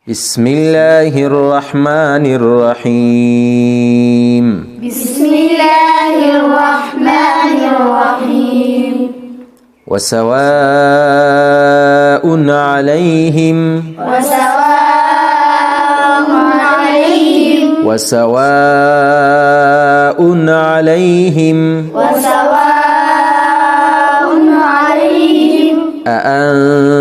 بسم الله الرحمن الرحيم. بسم الله الرحمن الرحيم. وسواء عليهم وسواء عليهم أأنذرتهم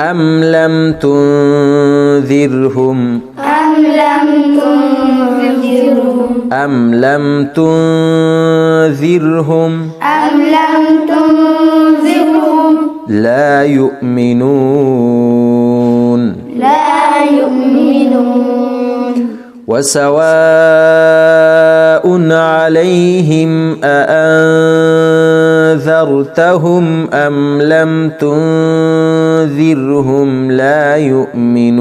أم لم تنذرهم لا يؤمنون. وسواء عليهم أأنذرتهم أم لم تنذرهم لا يؤمنون.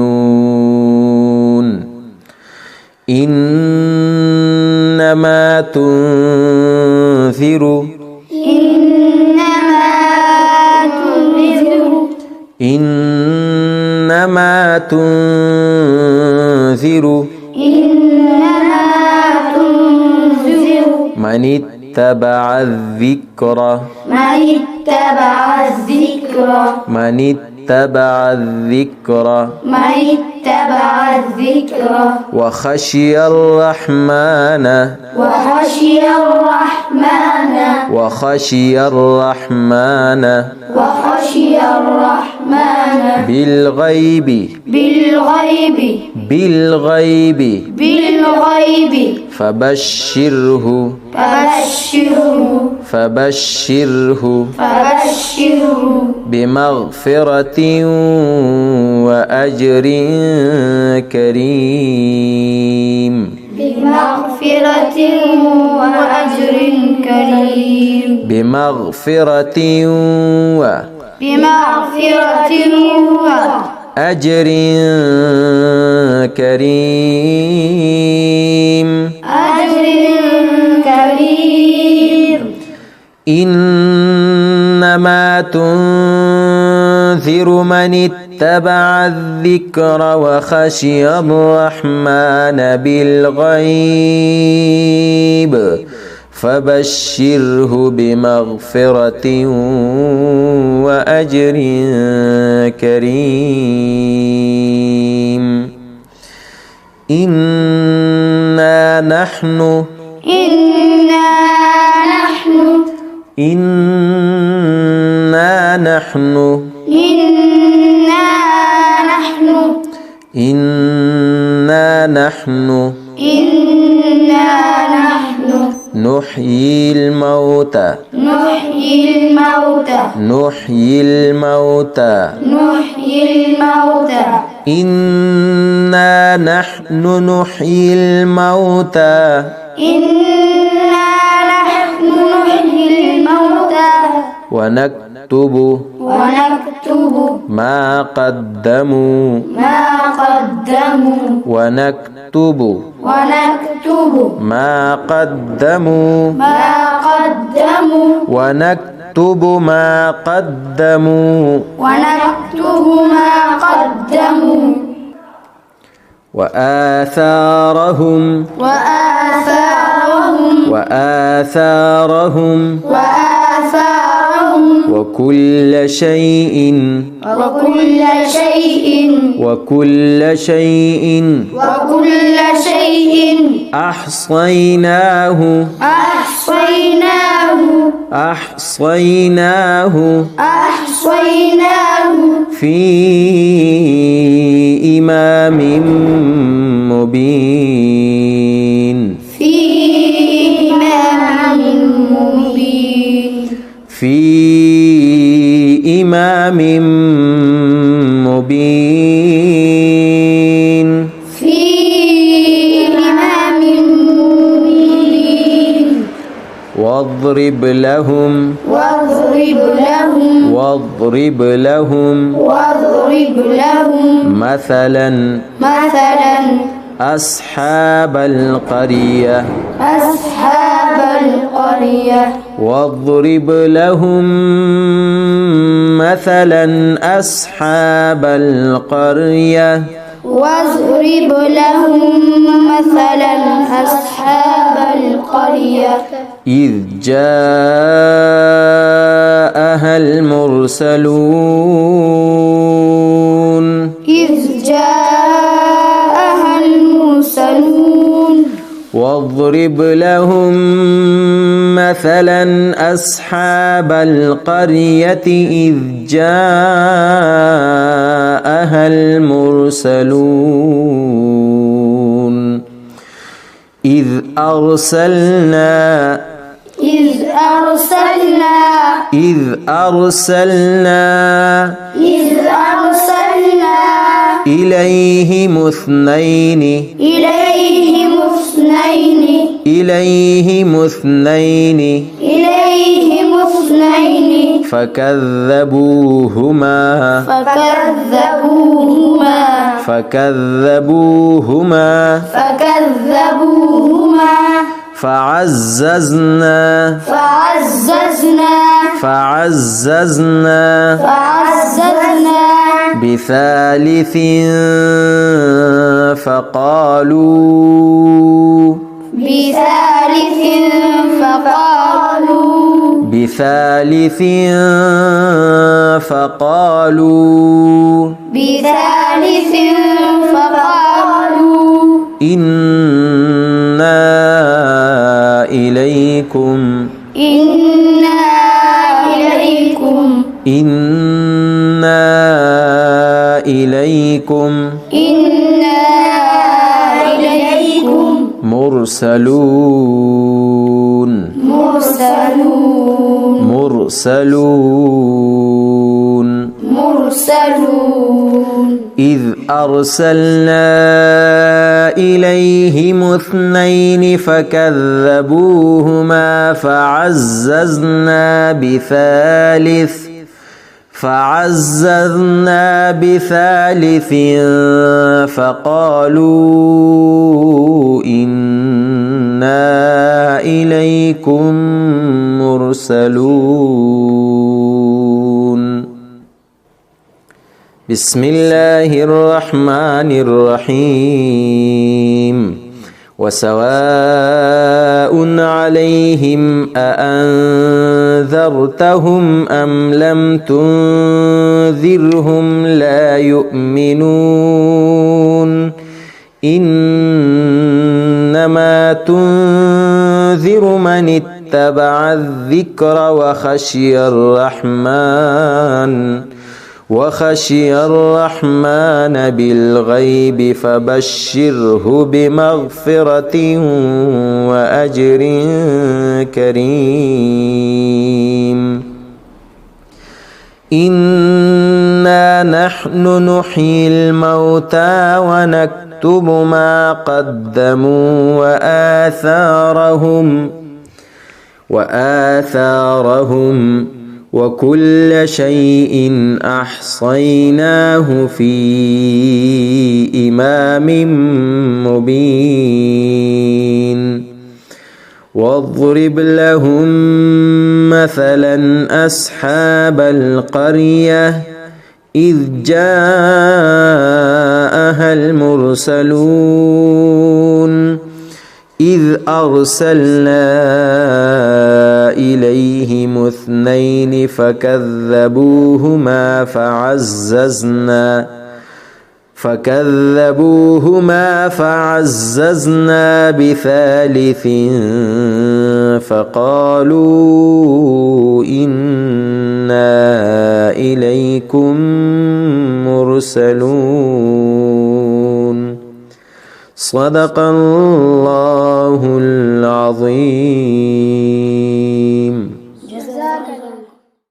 إنما تنذر من اتبع الذكر وخشي الرحمن بالغيب فبشره بمغفرة وأجر كريم. أجر كريم. إنما تنذر من اتبع الذكر وخشي الرحمن بالغيب فبشره بمغفرة وأجر كريم. إنا نحن نحيي الموتى إنا نحن نحيي الموتى ونكتب ما قدموا وآثارهم وكل شيء أحصيناه في إمام مبين. واضرب لهم مثلا أصحاب القرية أصحاب القرية واضرب لهم مثلا أصحاب القرية واضرب لهم مثلا أصحاب القرية إذ جاءها المرسلون إذ جاءها المرسلون واضرب لهم مثلا أصحاب القرية إذ جاءها المرسلون إذ أرسلنا إليهم اثنين فكذبوهما فعززنا بثالث فقالوا إنا إليكم مرسلون إذ أرسلنا إليهم اثنين فكذبوهما فعززنا بثالث فقالوا إنا إليكم مرسلون بسم الله الرحمن الرحيم وسواء عليهم أأنذرتهم أم لم تنذرهم لا يؤمنون إنما تنذر من اتبع الذكر وخشي الرحمن بالغيب فبشره بمغفرة وأجر كريم إنا نحن نحيي الموتى ونكتب ما قدموا وآثارهم وكل شيء أحصيناه في إمام مبين واضرب لهم مثلا أصحاب القرية إذ جاءها المرسلون إذ أرسلنا إليهم اثنين فكذبوهما فعززنا بثالث فقالوا إنا إليكم مرسلون صدق الله العظيم.